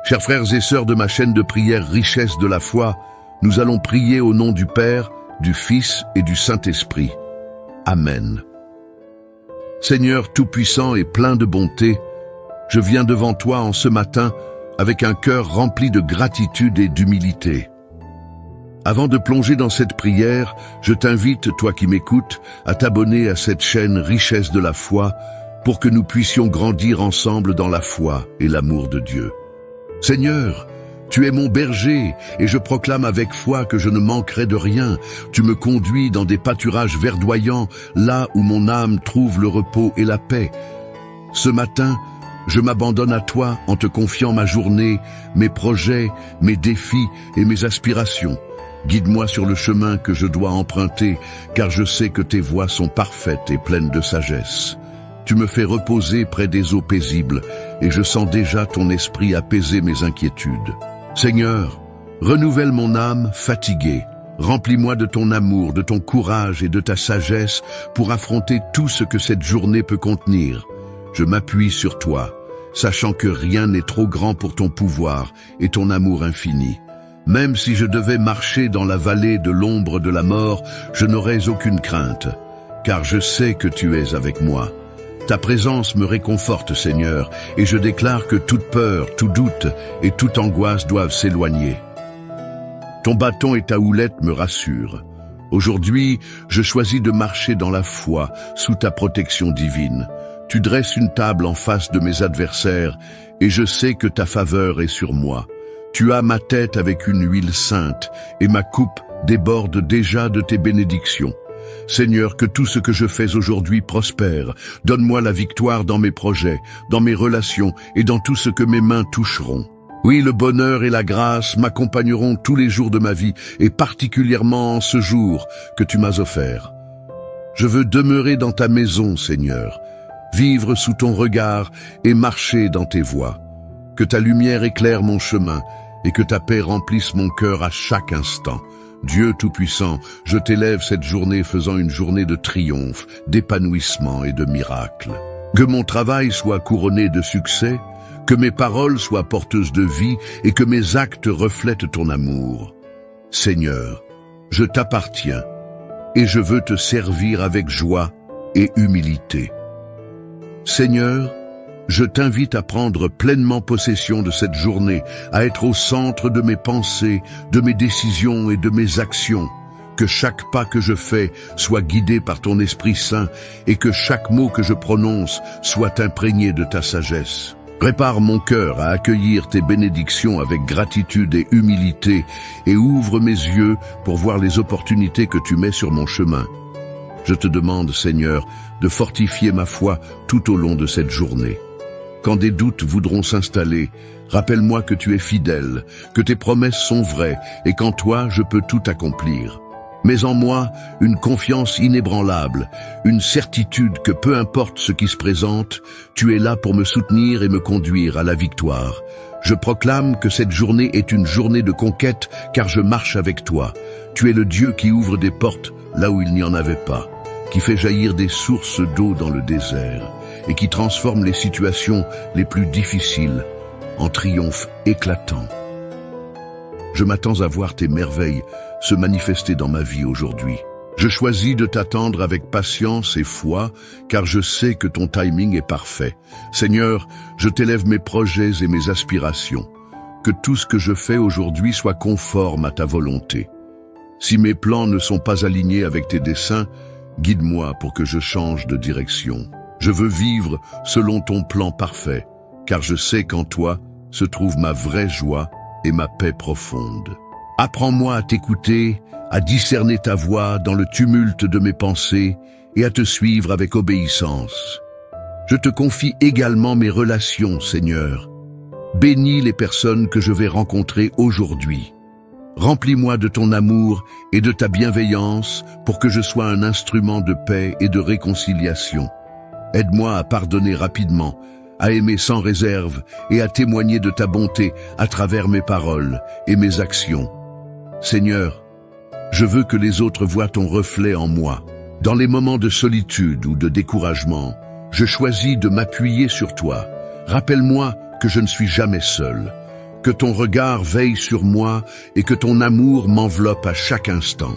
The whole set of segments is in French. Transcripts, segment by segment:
Chers frères et sœurs de ma chaîne de prière Richesse de la foi, nous allons prier au nom du Père, du Fils et du Saint-Esprit. Amen. Seigneur tout-puissant et plein de bonté, je viens devant toi en ce matin avec un cœur rempli de gratitude et d'humilité. Avant de plonger dans cette prière, je t'invite, toi qui m'écoutes, à t'abonner à cette chaîne Richesse de la foi pour que nous puissions grandir ensemble dans la foi et l'amour de Dieu. Seigneur, tu es mon berger et je proclame avec foi que je ne manquerai de rien. Tu me conduis dans des pâturages verdoyants, là où mon âme trouve le repos et la paix. Ce matin, je m'abandonne à toi en te confiant ma journée, mes projets, mes défis et mes aspirations. Guide-moi sur le chemin que je dois emprunter, car je sais que tes voies sont parfaites et pleines de sagesse. Tu me fais reposer près des eaux paisibles, et je sens déjà ton esprit apaiser mes inquiétudes. Seigneur, renouvelle mon âme fatiguée. Remplis-moi de ton amour, de ton courage et de ta sagesse pour affronter tout ce que cette journée peut contenir. Je m'appuie sur toi, sachant que rien n'est trop grand pour ton pouvoir et ton amour infini. Même si je devais marcher dans la vallée de l'ombre de la mort, je n'aurais aucune crainte, car je sais que tu es avec moi. Ta présence me réconforte, Seigneur, et je déclare que toute peur, tout doute et toute angoisse doivent s'éloigner. Ton bâton et ta houlette me rassurent. Aujourd'hui, je choisis de marcher dans la foi, sous ta protection divine. Tu dresses une table en face de mes adversaires, et je sais que ta faveur est sur moi. Tu as ma tête avec une huile sainte, et ma coupe déborde déjà de tes bénédictions. Seigneur, que tout ce que je fais aujourd'hui prospère. Donne-moi la victoire dans mes projets, dans mes relations et dans tout ce que mes mains toucheront. Oui, le bonheur et la grâce m'accompagneront tous les jours de ma vie, et particulièrement en ce jour que tu m'as offert. Je veux demeurer dans ta maison, Seigneur, vivre sous ton regard et marcher dans tes voies. Que ta lumière éclaire mon chemin et que ta paix remplisse mon cœur à chaque instant. Dieu Tout-Puissant, je t'élève cette journée faisant une journée de triomphe, d'épanouissement et de miracles. Que mon travail soit couronné de succès, que mes paroles soient porteuses de vie et que mes actes reflètent ton amour. Seigneur, je t'appartiens et je veux te servir avec joie et humilité. Seigneur, je t'invite à prendre pleinement possession de cette journée, à être au centre de mes pensées, de mes décisions et de mes actions. Que chaque pas que je fais soit guidé par ton Esprit Saint et que chaque mot que je prononce soit imprégné de ta sagesse. Prépare mon cœur à accueillir tes bénédictions avec gratitude et humilité et ouvre mes yeux pour voir les opportunités que tu mets sur mon chemin. Je te demande, Seigneur, de fortifier ma foi tout au long de cette journée. Quand des doutes voudront s'installer, rappelle-moi que tu es fidèle, que tes promesses sont vraies et qu'en toi je peux tout accomplir. Mets en moi une confiance inébranlable, une certitude que peu importe ce qui se présente, tu es là pour me soutenir et me conduire à la victoire. Je proclame que cette journée est une journée de conquête car je marche avec toi. Tu es le Dieu qui ouvre des portes là où il n'y en avait pas, qui fait jaillir des sources d'eau dans le désert et qui transforme les situations les plus difficiles en triomphe éclatant. Je m'attends à voir tes merveilles se manifester dans ma vie aujourd'hui. Je choisis de t'attendre avec patience et foi, car je sais que ton timing est parfait. Seigneur, je t'élève mes projets et mes aspirations. Que tout ce que je fais aujourd'hui soit conforme à ta volonté. Si mes plans ne sont pas alignés avec tes desseins, guide-moi pour que je change de direction. Je veux vivre selon ton plan parfait, car je sais qu'en toi se trouve ma vraie joie et ma paix profonde. Apprends-moi à t'écouter, à discerner ta voix dans le tumulte de mes pensées et à te suivre avec obéissance. Je te confie également mes relations, Seigneur. Bénis les personnes que je vais rencontrer aujourd'hui. Remplis-moi de ton amour et de ta bienveillance pour que je sois un instrument de paix et de réconciliation. Aide-moi à pardonner rapidement, à aimer sans réserve et à témoigner de ta bonté à travers mes paroles et mes actions. Seigneur, je veux que les autres voient ton reflet en moi. Dans les moments de solitude ou de découragement, je choisis de m'appuyer sur toi. Rappelle-moi que je ne suis jamais seul, que ton regard veille sur moi et que ton amour m'enveloppe à chaque instant.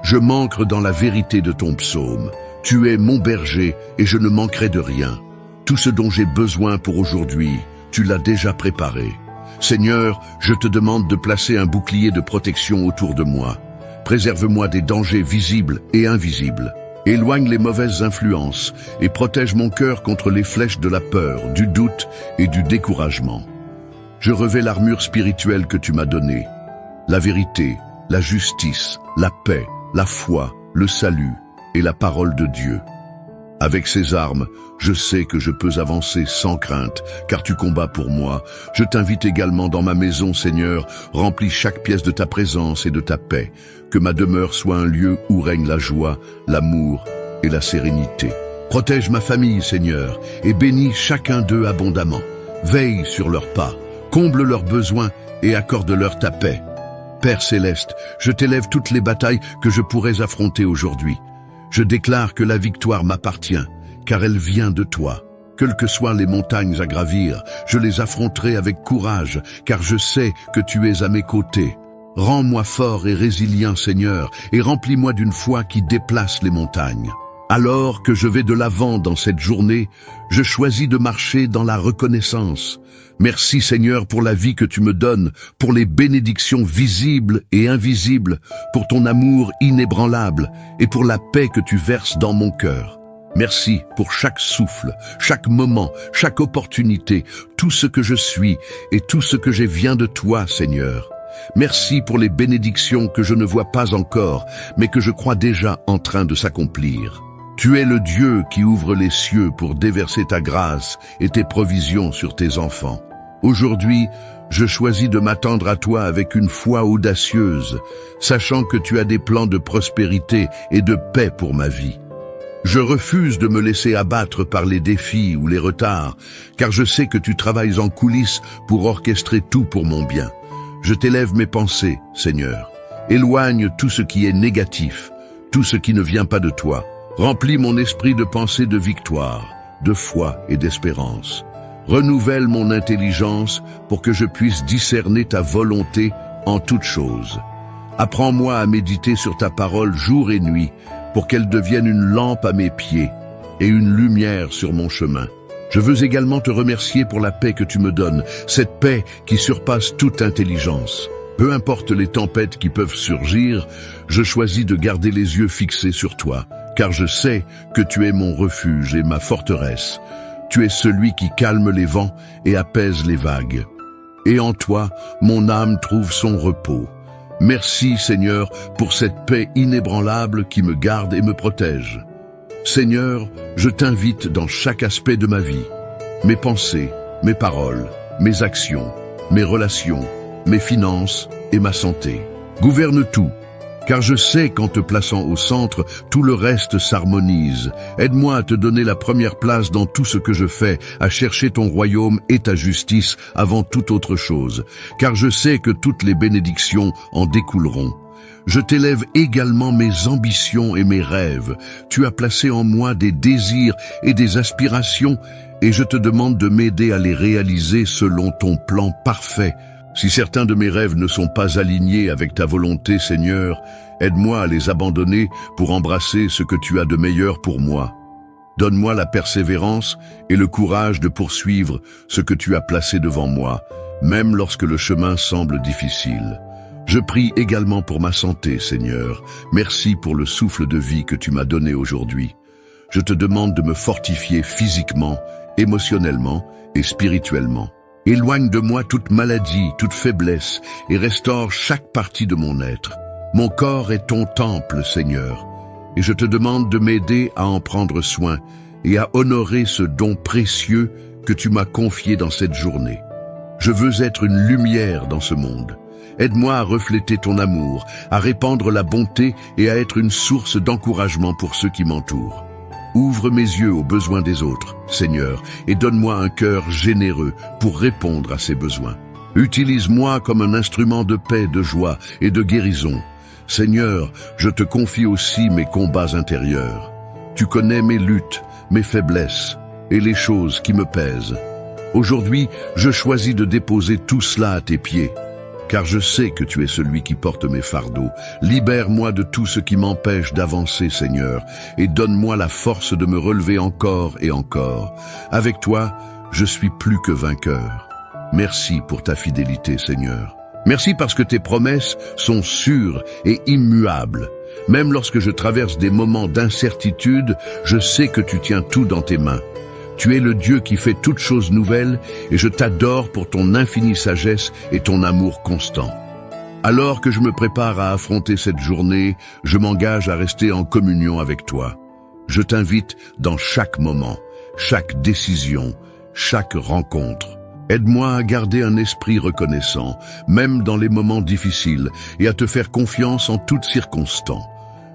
Je m'ancre dans la vérité de ton psaume. Tu es mon berger et je ne manquerai de rien. Tout ce dont j'ai besoin pour aujourd'hui, tu l'as déjà préparé. Seigneur, je te demande de placer un bouclier de protection autour de moi. Préserve-moi des dangers visibles et invisibles. Éloigne les mauvaises influences et protège mon cœur contre les flèches de la peur, du doute et du découragement. Je revêt l'armure spirituelle que tu m'as donnée. La vérité, la justice, la paix, la foi, le salut et la parole de Dieu. Avec ces armes, je sais que je peux avancer sans crainte, car tu combats pour moi. Je t'invite également dans ma maison, Seigneur, remplis chaque pièce de ta présence et de ta paix. Que ma demeure soit un lieu où règne la joie, l'amour et la sérénité. Protège ma famille, Seigneur, et bénis chacun d'eux abondamment. Veille sur leurs pas, comble leurs besoins et accorde-leur ta paix. Père céleste, je t'élève toutes les batailles que je pourrais affronter aujourd'hui. Je déclare que la victoire m'appartient, car elle vient de toi. Quelles que soient les montagnes à gravir, je les affronterai avec courage, car je sais que tu es à mes côtés. Rends-moi fort et résilient, Seigneur, et remplis-moi d'une foi qui déplace les montagnes. Alors que je vais de l'avant dans cette journée, je choisis de marcher dans la reconnaissance. Merci Seigneur pour la vie que tu me donnes, pour les bénédictions visibles et invisibles, pour ton amour inébranlable et pour la paix que tu verses dans mon cœur. Merci pour chaque souffle, chaque moment, chaque opportunité, tout ce que je suis et tout ce que je viens de toi, Seigneur. Merci pour les bénédictions que je ne vois pas encore, mais que je crois déjà en train de s'accomplir. Tu es le Dieu qui ouvre les cieux pour déverser ta grâce et tes provisions sur tes enfants. Aujourd'hui, je choisis de m'attendre à toi avec une foi audacieuse, sachant que tu as des plans de prospérité et de paix pour ma vie. Je refuse de me laisser abattre par les défis ou les retards, car je sais que tu travailles en coulisses pour orchestrer tout pour mon bien. Je t'élève mes pensées, Seigneur. Éloigne tout ce qui est négatif, tout ce qui ne vient pas de toi. Remplis mon esprit de pensées de victoire, de foi et d'espérance. Renouvelle mon intelligence pour que je puisse discerner ta volonté en toutes choses. Apprends-moi à méditer sur ta parole jour et nuit pour qu'elle devienne une lampe à mes pieds et une lumière sur mon chemin. Je veux également te remercier pour la paix que tu me donnes, cette paix qui surpasse toute intelligence. Peu importe les tempêtes qui peuvent surgir, je choisis de garder les yeux fixés sur toi, car je sais que tu es mon refuge et ma forteresse. Tu es celui qui calme les vents et apaise les vagues. Et en toi, mon âme trouve son repos. Merci, Seigneur, pour cette paix inébranlable qui me garde et me protège. Seigneur, je t'invite dans chaque aspect de ma vie. Mes pensées, mes paroles, mes actions, mes relations, mes finances et ma santé. Gouverne tout, car je sais qu'en te plaçant au centre, tout le reste s'harmonise. Aide-moi à te donner la première place dans tout ce que je fais, à chercher ton royaume et ta justice avant toute autre chose, car je sais que toutes les bénédictions en découleront. Je t'élève également mes ambitions et mes rêves. Tu as placé en moi des désirs et des aspirations, et je te demande de m'aider à les réaliser selon ton plan parfait. Si certains de mes rêves ne sont pas alignés avec ta volonté, Seigneur, aide-moi à les abandonner pour embrasser ce que tu as de meilleur pour moi. Donne-moi la persévérance et le courage de poursuivre ce que tu as placé devant moi, même lorsque le chemin semble difficile. Je prie également pour ma santé, Seigneur. Merci pour le souffle de vie que tu m'as donné aujourd'hui. Je te demande de me fortifier physiquement, émotionnellement et spirituellement. Éloigne de moi toute maladie, toute faiblesse et restaure chaque partie de mon être. Mon corps est ton temple, Seigneur, et je te demande de m'aider à en prendre soin et à honorer ce don précieux que tu m'as confié dans cette journée. Je veux être une lumière dans ce monde. Aide-moi à refléter ton amour, à répandre la bonté et à être une source d'encouragement pour ceux qui m'entourent. Ouvre mes yeux aux besoins des autres, Seigneur, et donne-moi un cœur généreux pour répondre à ces besoins. Utilise-moi comme un instrument de paix, de joie et de guérison. Seigneur, je te confie aussi mes combats intérieurs. Tu connais mes luttes, mes faiblesses et les choses qui me pèsent. Aujourd'hui, je choisis de déposer tout cela à tes pieds, car je sais que tu es celui qui porte mes fardeaux. Libère-moi de tout ce qui m'empêche d'avancer, Seigneur, et donne-moi la force de me relever encore et encore. Avec toi, je suis plus que vainqueur. Merci pour ta fidélité, Seigneur. Merci parce que tes promesses sont sûres et immuables. Même lorsque je traverse des moments d'incertitude, je sais que tu tiens tout dans tes mains. Tu es le Dieu qui fait toutes choses nouvelles et je t'adore pour ton infinie sagesse et ton amour constant. Alors que je me prépare à affronter cette journée, je m'engage à rester en communion avec toi. Je t'invite dans chaque moment, chaque décision, chaque rencontre. Aide-moi à garder un esprit reconnaissant, même dans les moments difficiles, et à te faire confiance en toutes circonstances.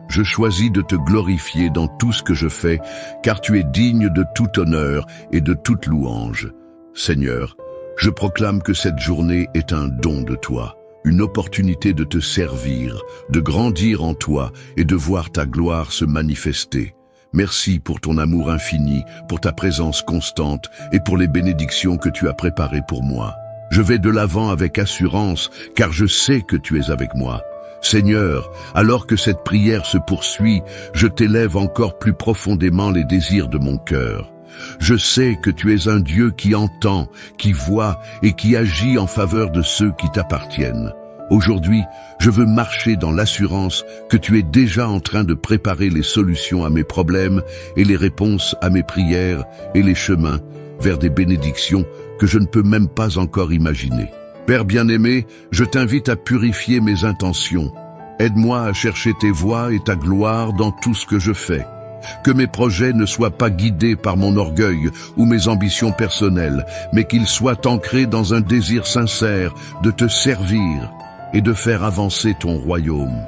Je choisis de te glorifier dans tout ce que je fais, car tu es digne de tout honneur et de toute louange. Seigneur, je proclame que cette journée est un don de toi, une opportunité de te servir, de grandir en toi et de voir ta gloire se manifester. Merci pour ton amour infini, pour ta présence constante et pour les bénédictions que tu as préparées pour moi. Je vais de l'avant avec assurance, car je sais que tu es avec moi. Seigneur, alors que cette prière se poursuit, je t'élève encore plus profondément les désirs de mon cœur. Je sais que tu es un Dieu qui entend, qui voit et qui agit en faveur de ceux qui t'appartiennent. Aujourd'hui, je veux marcher dans l'assurance que tu es déjà en train de préparer les solutions à mes problèmes et les réponses à mes prières et les chemins vers des bénédictions que je ne peux même pas encore imaginer. Père bien-aimé, je t'invite à purifier mes intentions. Aide-moi à chercher tes voies et ta gloire dans tout ce que je fais. Que mes projets ne soient pas guidés par mon orgueil ou mes ambitions personnelles, mais qu'ils soient ancrés dans un désir sincère de te servir et de faire avancer ton royaume.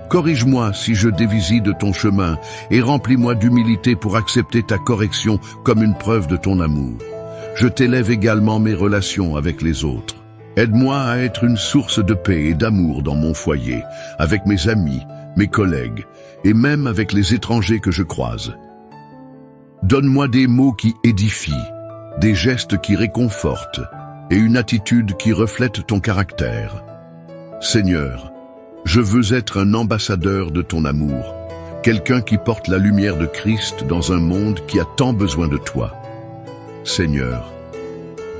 Corrige-moi si je dévisie de ton chemin et remplis-moi d'humilité pour accepter ta correction comme une preuve de ton amour. Je t'élève également mes relations avec les autres. Aide-moi à être une source de paix et d'amour dans mon foyer, avec mes amis, mes collègues et même avec les étrangers que je croise. Donne-moi des mots qui édifient, des gestes qui réconfortent et une attitude qui reflète ton caractère. Seigneur, je veux être un ambassadeur de ton amour, quelqu'un qui porte la lumière de Christ dans un monde qui a tant besoin de toi. Seigneur,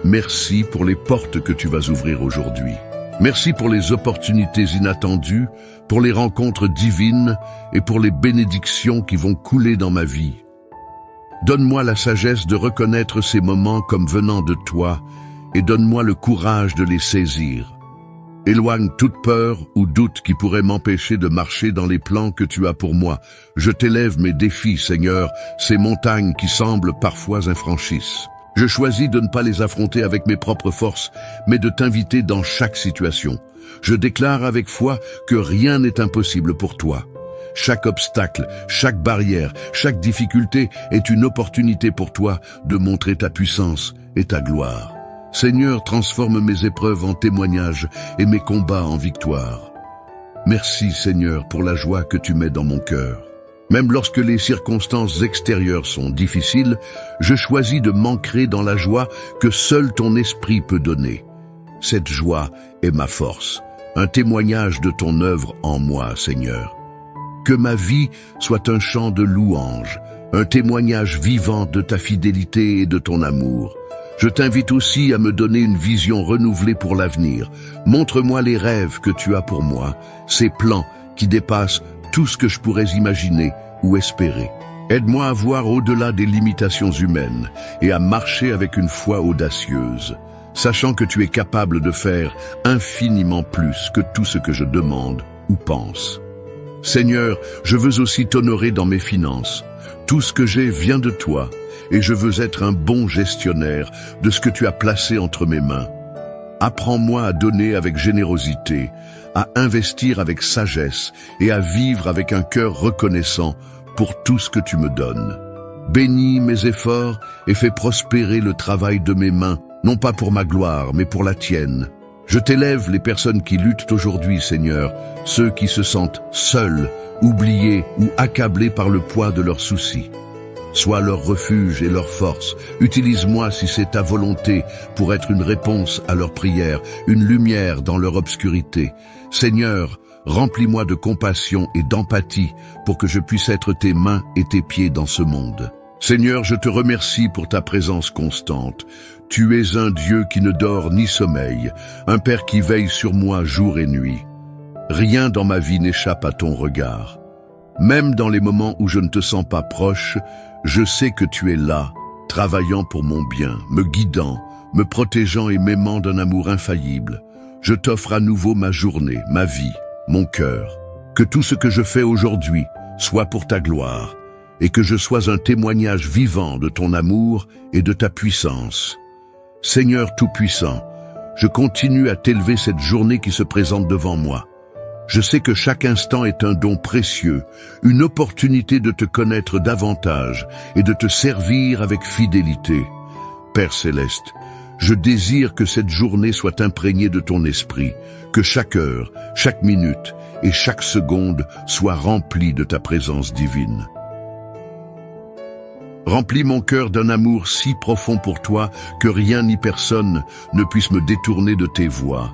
merci pour les portes que tu vas ouvrir aujourd'hui. Merci pour les opportunités inattendues, pour les rencontres divines et pour les bénédictions qui vont couler dans ma vie. Donne-moi la sagesse de reconnaître ces moments comme venant de toi et donne-moi le courage de les saisir. Éloigne toute peur ou doute qui pourrait m'empêcher de marcher dans les plans que tu as pour moi. Je t'élève mes défis, Seigneur, ces montagnes qui semblent parfois infranchisses. Je choisis de ne pas les affronter avec mes propres forces, mais de t'inviter dans chaque situation. Je déclare avec foi que rien n'est impossible pour toi. Chaque obstacle, chaque barrière, chaque difficulté est une opportunité pour toi de montrer ta puissance et ta gloire. Seigneur, transforme mes épreuves en témoignages et mes combats en victoire. Merci, Seigneur, pour la joie que tu mets dans mon cœur. Même lorsque les circonstances extérieures sont difficiles, je choisis de m'ancrer dans la joie que seul ton esprit peut donner. Cette joie est ma force, un témoignage de ton œuvre en moi, Seigneur. Que ma vie soit un chant de louange, un témoignage vivant de ta fidélité et de ton amour. Je t'invite aussi à me donner une vision renouvelée pour l'avenir. Montre-moi les rêves que tu as pour moi, ces plans qui dépassent tout ce que je pourrais imaginer ou espérer. Aide-moi à voir au-delà des limitations humaines et à marcher avec une foi audacieuse, sachant que tu es capable de faire infiniment plus que tout ce que je demande ou pense. Seigneur, je veux aussi t'honorer dans mes finances. Tout ce que j'ai vient de toi et je veux être un bon gestionnaire de ce que tu as placé entre mes mains. Apprends-moi à donner avec générosité, à investir avec sagesse et à vivre avec un cœur reconnaissant pour tout ce que tu me donnes. Bénis mes efforts et fais prospérer le travail de mes mains, non pas pour ma gloire, mais pour la tienne. Je t'élève les personnes qui luttent aujourd'hui, Seigneur, ceux qui se sentent seuls, oubliés ou accablés par le poids de leurs soucis. Sois leur refuge et leur force. Utilise-moi si c'est ta volonté pour être une réponse à leurs prières, une lumière dans leur obscurité. Seigneur, remplis-moi de compassion et d'empathie pour que je puisse être tes mains et tes pieds dans ce monde. Seigneur, je te remercie pour ta présence constante. Tu es un Dieu qui ne dort ni sommeille, un Père qui veille sur moi jour et nuit. Rien dans ma vie n'échappe à ton regard. Même dans les moments où je ne te sens pas proche, je sais que tu es là, travaillant pour mon bien, me guidant, me protégeant et m'aimant d'un amour infaillible. Je t'offre à nouveau ma journée, ma vie, mon cœur. Que tout ce que je fais aujourd'hui soit pour ta gloire, et que je sois un témoignage vivant de ton amour et de ta puissance. Seigneur Tout-Puissant, je continue à t'élever cette journée qui se présente devant moi. Je sais que chaque instant est un don précieux, une opportunité de te connaître davantage et de te servir avec fidélité. Père Céleste, je désire que cette journée soit imprégnée de ton esprit, que chaque heure, chaque minute et chaque seconde soit remplie de ta présence divine. Remplis mon cœur d'un amour si profond pour toi que rien ni personne ne puisse me détourner de tes voies.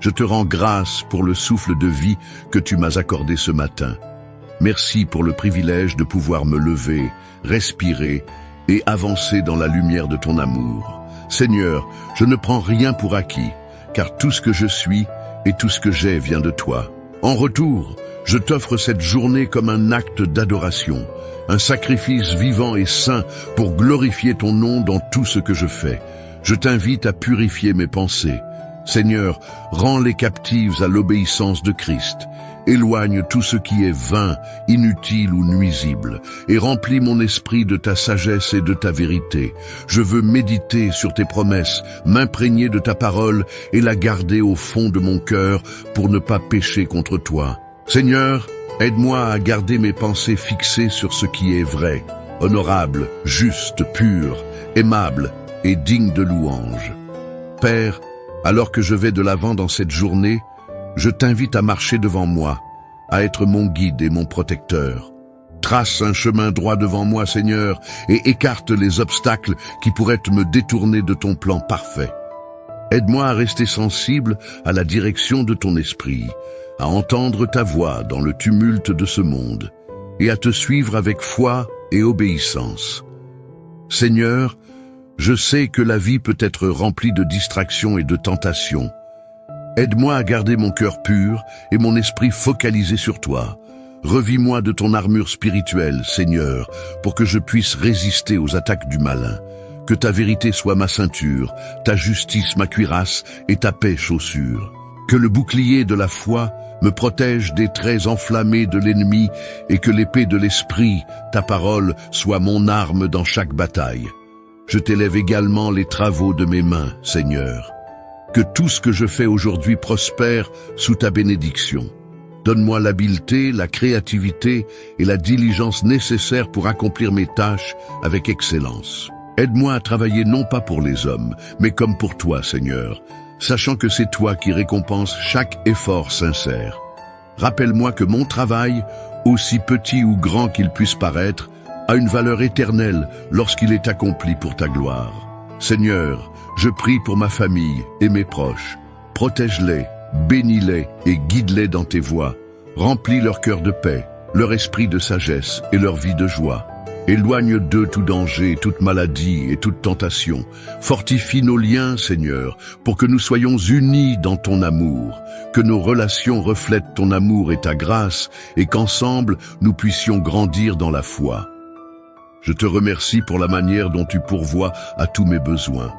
Je te rends grâce pour le souffle de vie que tu m'as accordé ce matin. Merci pour le privilège de pouvoir me lever, respirer et avancer dans la lumière de ton amour. Seigneur, je ne prends rien pour acquis, car tout ce que je suis et tout ce que j'ai vient de toi. En retour, je t'offre cette journée comme un acte d'adoration, un sacrifice vivant et saint pour glorifier ton nom dans tout ce que je fais. Je t'invite à purifier mes pensées. Seigneur, rends les captives à l'obéissance de Christ. Éloigne tout ce qui est vain, inutile ou nuisible, et remplis mon esprit de ta sagesse et de ta vérité. Je veux méditer sur tes promesses, m'imprégner de ta parole et la garder au fond de mon cœur pour ne pas pécher contre toi. Seigneur, aide-moi à garder mes pensées fixées sur ce qui est vrai, honorable, juste, pur, aimable et digne de louange. Père, alors que je vais de l'avant dans cette journée, je t'invite à marcher devant moi, à être mon guide et mon protecteur. Trace un chemin droit devant moi, Seigneur, et écarte les obstacles qui pourraient me détourner de ton plan parfait. Aide-moi à rester sensible à la direction de ton esprit, à entendre ta voix dans le tumulte de ce monde, et à te suivre avec foi et obéissance. Seigneur, je sais que la vie peut être remplie de distractions et de tentations. Aide-moi à garder mon cœur pur et mon esprit focalisé sur toi. Revis-moi de ton armure spirituelle, Seigneur, pour que je puisse résister aux attaques du malin. Que ta vérité soit ma ceinture, ta justice ma cuirasse et ta paix chaussure. Que le bouclier de la foi me protège des traits enflammés de l'ennemi et que l'épée de l'esprit, ta parole, soit mon arme dans chaque bataille. Je t'élève également les travaux de mes mains, Seigneur. Que tout ce que je fais aujourd'hui prospère sous ta bénédiction. Donne-moi l'habileté, la créativité et la diligence nécessaires pour accomplir mes tâches avec excellence. Aide-moi à travailler non pas pour les hommes, mais comme pour toi, Seigneur, sachant que c'est toi qui récompenses chaque effort sincère. Rappelle-moi que mon travail, aussi petit ou grand qu'il puisse paraître, a une valeur éternelle lorsqu'il est accompli pour ta gloire. Seigneur, je prie pour ma famille et mes proches. Protège-les, bénis-les et guide-les dans tes voies. Remplis leur cœur de paix, leur esprit de sagesse et leur vie de joie. Éloigne d'eux tout danger, toute maladie et toute tentation. Fortifie nos liens, Seigneur, pour que nous soyons unis dans ton amour, que nos relations reflètent ton amour et ta grâce, et qu'ensemble nous puissions grandir dans la foi. Je te remercie pour la manière dont tu pourvois à tous mes besoins.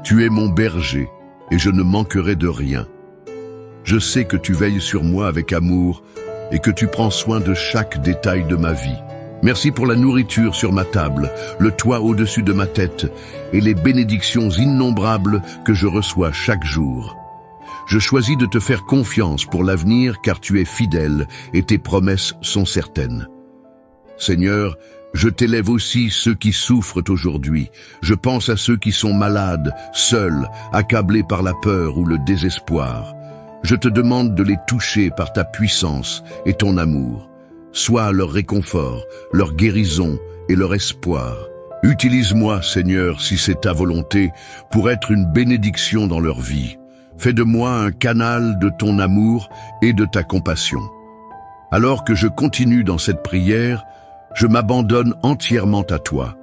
Tu es mon berger, et je ne manquerai de rien. Je sais que tu veilles sur moi avec amour, et que tu prends soin de chaque détail de ma vie. Merci pour la nourriture sur ma table, le toit au-dessus de ma tête, et les bénédictions innombrables que je reçois chaque jour. Je choisis de te faire confiance pour l'avenir, car tu es fidèle, et tes promesses sont certaines. Seigneur, je t'élève aussi ceux qui souffrent aujourd'hui. Je pense à ceux qui sont malades, seuls, accablés par la peur ou le désespoir. Je te demande de les toucher par ta puissance et ton amour. Sois leur réconfort, leur guérison et leur espoir. Utilise-moi, Seigneur, si c'est ta volonté, pour être une bénédiction dans leur vie. Fais de moi un canal de ton amour et de ta compassion. Alors que je continue dans cette prière, je m'abandonne entièrement à toi.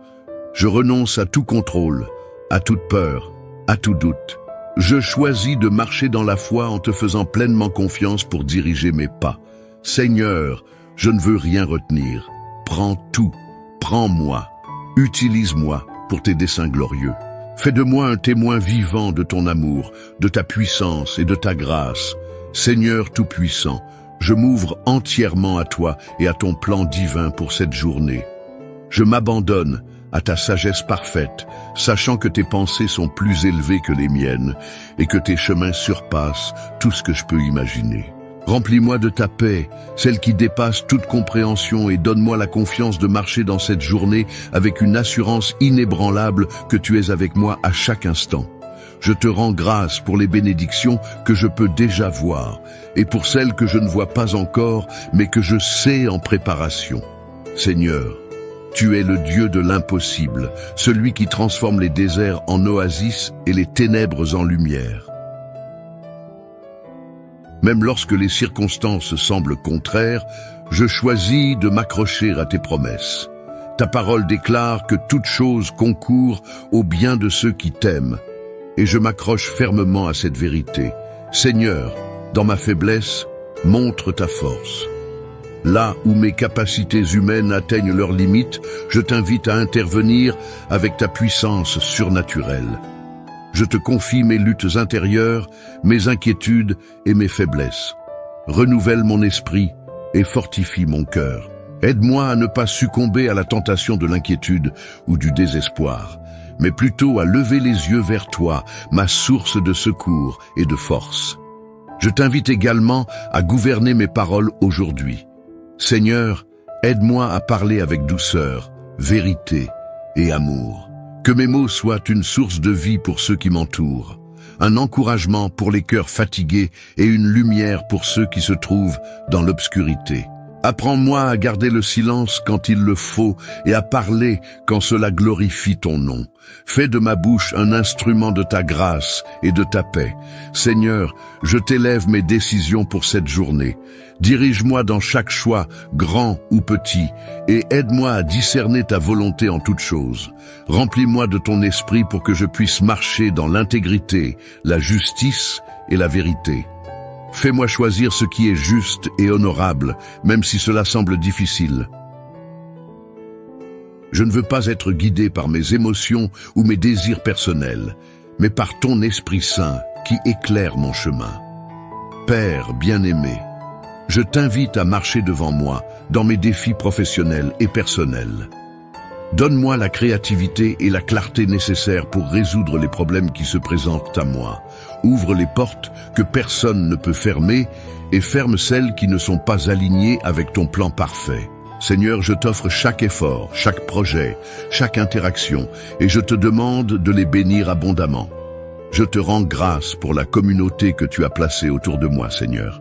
Je renonce à tout contrôle, à toute peur, à tout doute. Je choisis de marcher dans la foi en te faisant pleinement confiance pour diriger mes pas. Seigneur, je ne veux rien retenir. Prends tout, prends-moi, utilise-moi pour tes desseins glorieux. Fais de moi un témoin vivant de ton amour, de ta puissance et de ta grâce. Seigneur Tout-Puissant, je m'ouvre entièrement à toi et à ton plan divin pour cette journée. Je m'abandonne à ta sagesse parfaite, sachant que tes pensées sont plus élevées que les miennes et que tes chemins surpassent tout ce que je peux imaginer. Remplis-moi de ta paix, celle qui dépasse toute compréhension, et donne-moi la confiance de marcher dans cette journée avec une assurance inébranlable que tu es avec moi à chaque instant. Je te rends grâce pour les bénédictions que je peux déjà voir et pour celles que je ne vois pas encore, mais que je sais en préparation. Seigneur, tu es le Dieu de l'impossible, celui qui transforme les déserts en oasis et les ténèbres en lumière. Même lorsque les circonstances semblent contraires, je choisis de m'accrocher à tes promesses. Ta parole déclare que toute chose concourt au bien de ceux qui t'aiment, et je m'accroche fermement à cette vérité. Seigneur, dans ma faiblesse, montre ta force. Là où mes capacités humaines atteignent leurs limites, je t'invite à intervenir avec ta puissance surnaturelle. Je te confie mes luttes intérieures, mes inquiétudes et mes faiblesses. Renouvelle mon esprit et fortifie mon cœur. Aide-moi à ne pas succomber à la tentation de l'inquiétude ou du désespoir, mais plutôt à lever les yeux vers toi, ma source de secours et de force. Je t'invite également à gouverner mes paroles aujourd'hui. Seigneur, aide-moi à parler avec douceur, vérité et amour. Que mes mots soient une source de vie pour ceux qui m'entourent, un encouragement pour les cœurs fatigués et une lumière pour ceux qui se trouvent dans l'obscurité. Apprends-moi à garder le silence quand il le faut et à parler quand cela glorifie ton nom. Fais de ma bouche un instrument de ta grâce et de ta paix. Seigneur, je t'élève mes décisions pour cette journée. Dirige-moi dans chaque choix, grand ou petit, et aide-moi à discerner ta volonté en toutes choses. Remplis-moi de ton esprit pour que je puisse marcher dans l'intégrité, la justice et la vérité. Fais-moi choisir ce qui est juste et honorable, même si cela semble difficile. Je ne veux pas être guidé par mes émotions ou mes désirs personnels, mais par ton Esprit Saint qui éclaire mon chemin. Père bien-aimé, je t'invite à marcher devant moi dans mes défis professionnels et personnels. Donne-moi la créativité et la clarté nécessaires pour résoudre les problèmes qui se présentent à moi. Ouvre les portes que personne ne peut fermer et ferme celles qui ne sont pas alignées avec ton plan parfait. Seigneur, je t'offre chaque effort, chaque projet, chaque interaction, et je te demande de les bénir abondamment. Je te rends grâce pour la communauté que tu as placée autour de moi, Seigneur.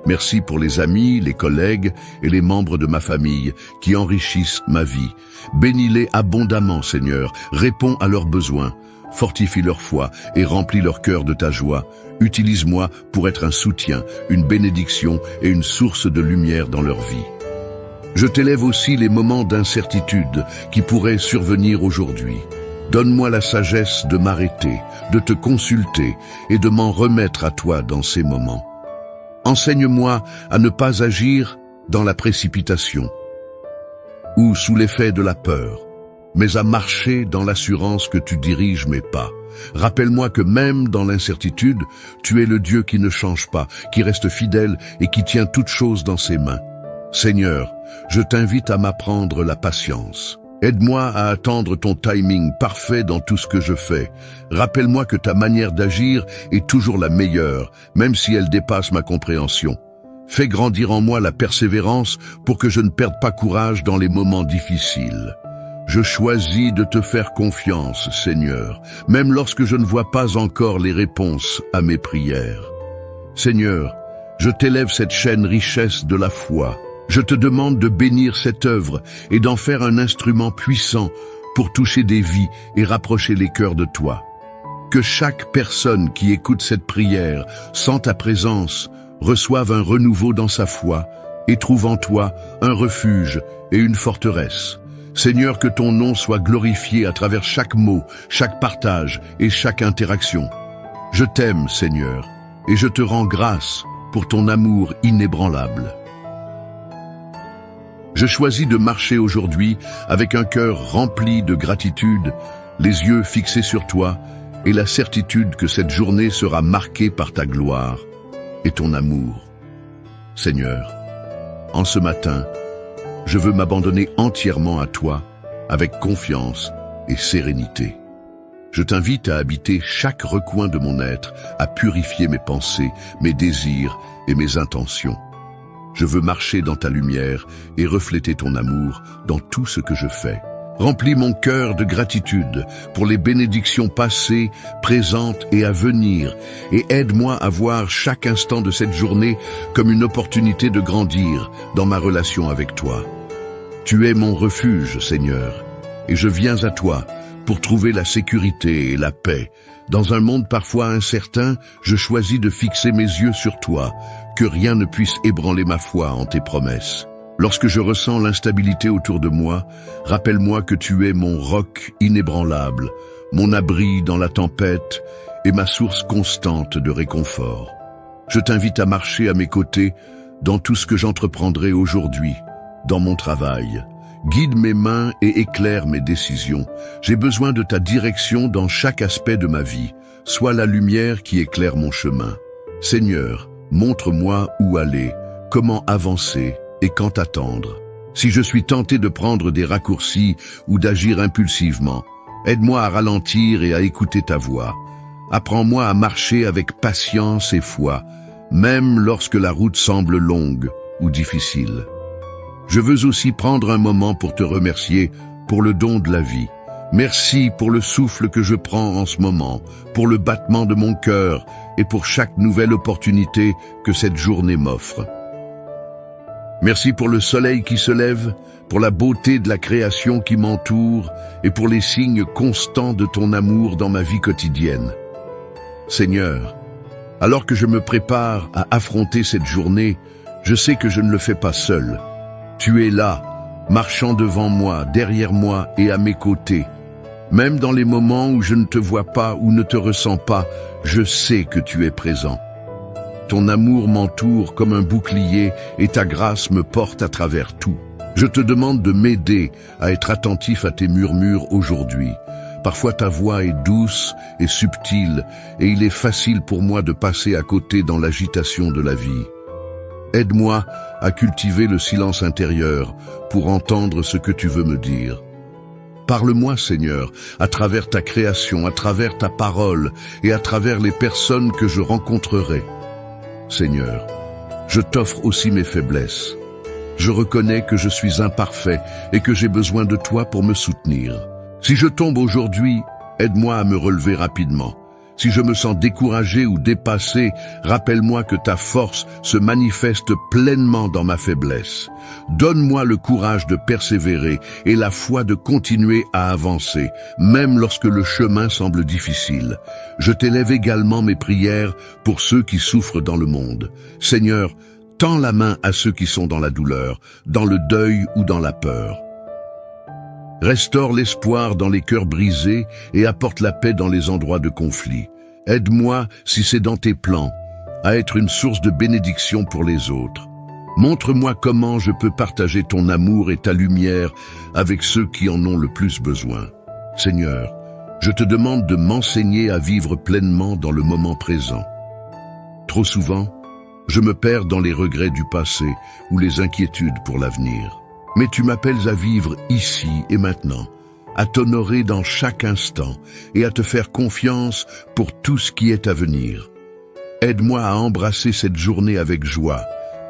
Merci pour les amis, les collègues et les membres de ma famille qui enrichissent ma vie. Bénis-les abondamment, Seigneur. Réponds à leurs besoins. Fortifie leur foi et remplis leur cœur de ta joie. Utilise-moi pour être un soutien, une bénédiction et une source de lumière dans leur vie. Je t'élève aussi les moments d'incertitude qui pourraient survenir aujourd'hui. Donne-moi la sagesse de m'arrêter, de te consulter et de m'en remettre à toi dans ces moments. Enseigne-moi à ne pas agir dans la précipitation ou sous l'effet de la peur, mais à marcher dans l'assurance que tu diriges mes pas. Rappelle-moi que même dans l'incertitude, tu es le Dieu qui ne change pas, qui reste fidèle et qui tient toutes choses dans ses mains. Seigneur, je t'invite à m'apprendre la patience. Aide-moi à attendre ton timing parfait dans tout ce que je fais. Rappelle-moi que ta manière d'agir est toujours la meilleure, même si elle dépasse ma compréhension. Fais grandir en moi la persévérance pour que je ne perde pas courage dans les moments difficiles. Je choisis de te faire confiance, Seigneur, même lorsque je ne vois pas encore les réponses à mes prières. Seigneur, je t'élève cette chaîne richesse de la foi, Je te demande de bénir cette œuvre et d'en faire un instrument puissant pour toucher des vies et rapprocher les cœurs de toi. Que chaque personne qui écoute cette prière, sent ta présence, reçoive un renouveau dans sa foi et trouve en toi un refuge et une forteresse. Seigneur, que ton nom soit glorifié à travers chaque mot, chaque partage et chaque interaction. Je t'aime, Seigneur, et je te rends grâce pour ton amour inébranlable. Je choisis de marcher aujourd'hui avec un cœur rempli de gratitude, les yeux fixés sur toi et la certitude que cette journée sera marquée par ta gloire et ton amour. Seigneur, en ce matin, je veux m'abandonner entièrement à toi avec confiance et sérénité. Je t'invite à habiter chaque recoin de mon être, à purifier mes pensées, mes désirs et mes intentions. Je veux marcher dans ta lumière et refléter ton amour dans tout ce que je fais. Remplis mon cœur de gratitude pour les bénédictions passées, présentes et à venir, et aide-moi à voir chaque instant de cette journée comme une opportunité de grandir dans ma relation avec toi. Tu es mon refuge, Seigneur, et je viens à toi pour trouver la sécurité et la paix. Dans un monde parfois incertain, je choisis de fixer mes yeux sur toi, que rien ne puisse ébranler ma foi en tes promesses. Lorsque je ressens l'instabilité autour de moi, rappelle-moi que tu es mon roc inébranlable, mon abri dans la tempête et ma source constante de réconfort. Je t'invite à marcher à mes côtés dans tout ce que j'entreprendrai aujourd'hui, dans mon travail. Guide mes mains et éclaire mes décisions. J'ai besoin de ta direction dans chaque aspect de ma vie. Sois la lumière qui éclaire mon chemin. Seigneur, montre-moi où aller, comment avancer et quand attendre. Si je suis tenté de prendre des raccourcis ou d'agir impulsivement, aide-moi à ralentir et à écouter ta voix. Apprends-moi à marcher avec patience et foi, même lorsque la route semble longue ou difficile. Je veux aussi prendre un moment pour te remercier pour le don de la vie. Merci pour le souffle que je prends en ce moment, pour le battement de mon cœur et pour chaque nouvelle opportunité que cette journée m'offre. Merci pour le soleil qui se lève, pour la beauté de la création qui m'entoure et pour les signes constants de ton amour dans ma vie quotidienne. Seigneur, alors que je me prépare à affronter cette journée, je sais que je ne le fais pas seul. Tu es là, marchant devant moi, derrière moi et à mes côtés. Même dans les moments où je ne te vois pas ou ne te ressens pas, je sais que tu es présent. Ton amour m'entoure comme un bouclier et ta grâce me porte à travers tout. Je te demande de m'aider à être attentif à tes murmures aujourd'hui. Parfois ta voix est douce et subtile et il est facile pour moi de passer à côté dans l'agitation de la vie. Aide-moi à cultiver le silence intérieur pour entendre ce que tu veux me dire. Parle-moi, Seigneur, à travers ta création, à travers ta parole et à travers les personnes que je rencontrerai. Seigneur, je t'offre aussi mes faiblesses. Je reconnais que je suis imparfait et que j'ai besoin de toi pour me soutenir. Si je tombe aujourd'hui, aide-moi à me relever rapidement. Si je me sens découragé ou dépassé, rappelle-moi que ta force se manifeste pleinement dans ma faiblesse. Donne-moi le courage de persévérer et la foi de continuer à avancer, même lorsque le chemin semble difficile. Je t'élève également mes prières pour ceux qui souffrent dans le monde. Seigneur, tends la main à ceux qui sont dans la douleur, dans le deuil ou dans la peur. Restaure l'espoir dans les cœurs brisés et apporte la paix dans les endroits de conflit. Aide-moi, si c'est dans tes plans, à être une source de bénédiction pour les autres. Montre-moi comment je peux partager ton amour et ta lumière avec ceux qui en ont le plus besoin. Seigneur, je te demande de m'enseigner à vivre pleinement dans le moment présent. Trop souvent, je me perds dans les regrets du passé ou les inquiétudes pour l'avenir. Mais tu m'appelles à vivre ici et maintenant, à t'honorer dans chaque instant et à te faire confiance pour tout ce qui est à venir. Aide-moi à embrasser cette journée avec joie,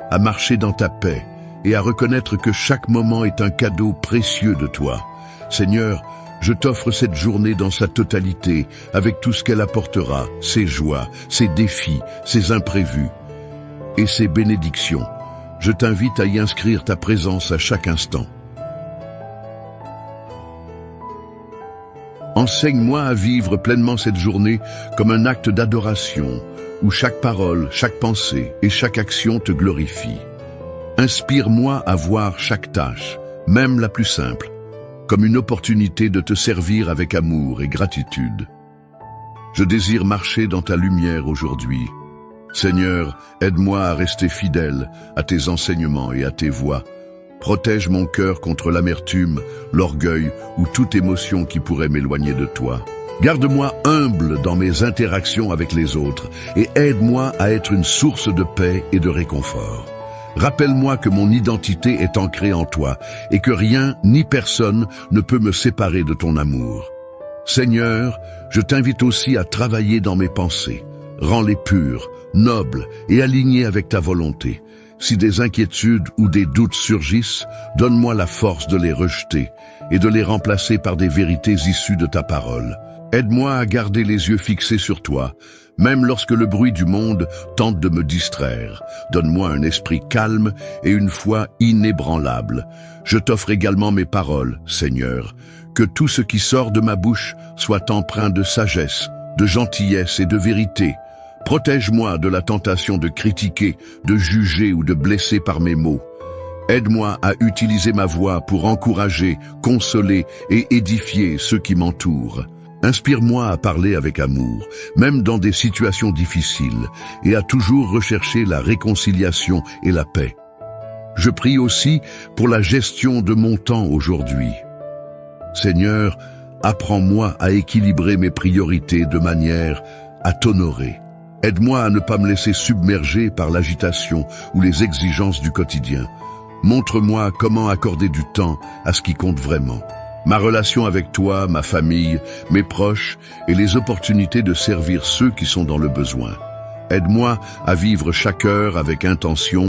à marcher dans ta paix et à reconnaître que chaque moment est un cadeau précieux de toi. Seigneur, je t'offre cette journée dans sa totalité, avec tout ce qu'elle apportera, ses joies, ses défis, ses imprévus et ses bénédictions. je t'invite à y inscrire ta présence à chaque instant. Enseigne-moi à vivre pleinement cette journée comme un acte d'adoration, où chaque parole, chaque pensée et chaque action te glorifie. Inspire-moi à voir chaque tâche, même la plus simple, comme une opportunité de te servir avec amour et gratitude. Je désire marcher dans ta lumière aujourd'hui. Seigneur, aide-moi à rester fidèle à tes enseignements et à tes voies. Protège mon cœur contre l'amertume, l'orgueil ou toute émotion qui pourrait m'éloigner de toi. Garde-moi humble dans mes interactions avec les autres et aide-moi à être une source de paix et de réconfort. Rappelle-moi que mon identité est ancrée en toi et que rien ni personne ne peut me séparer de ton amour. Seigneur, je t'invite aussi à travailler dans mes pensées. Rends-les pures, nobles et alignées avec ta volonté. Si des inquiétudes ou des doutes surgissent, donne-moi la force de les rejeter et de les remplacer par des vérités issues de ta parole. Aide-moi à garder les yeux fixés sur toi, même lorsque le bruit du monde tente de me distraire. Donne-moi un esprit calme et une foi inébranlable. Je t'offre également mes paroles, Seigneur. Que tout ce qui sort de ma bouche soit empreint de sagesse, de gentillesse et de vérité. Protège-moi de la tentation de critiquer, de juger ou de blesser par mes mots. Aide-moi à utiliser ma voix pour encourager, consoler et édifier ceux qui m'entourent. Inspire-moi à parler avec amour, même dans des situations difficiles, et à toujours rechercher la réconciliation et la paix. Je prie aussi pour la gestion de mon temps aujourd'hui. Seigneur, apprends-moi à équilibrer mes priorités de manière à t'honorer. Aide-moi à ne pas me laisser submerger par l'agitation ou les exigences du quotidien. Montre-moi comment accorder du temps à ce qui compte vraiment. Ma relation avec toi, ma famille, mes proches et les opportunités de servir ceux qui sont dans le besoin. Aide-moi à vivre chaque heure avec intention